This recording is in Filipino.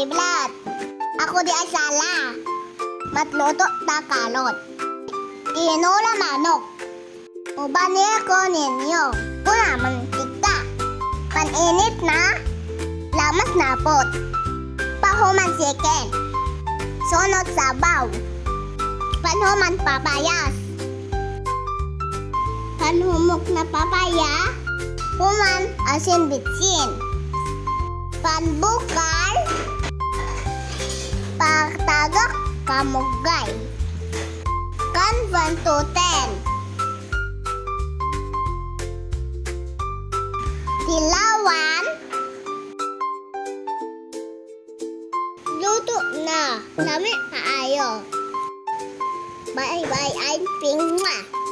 vlog. Ako di ay sala. Matluto ta kalot. Tinola manok. Ubaniya ko ninyo. Una mantika. Paninit na. Lamas na pot. Pahuman chicken. Sunod sabaw. Panhuman papayas. Panhumok na papaya. Human asin bitsin. Panbukal. Pagtagak kamugay. Kan 1 to 10. Dilawan. Luto na. Lami kaayo. Bye bye, I'm Pingma.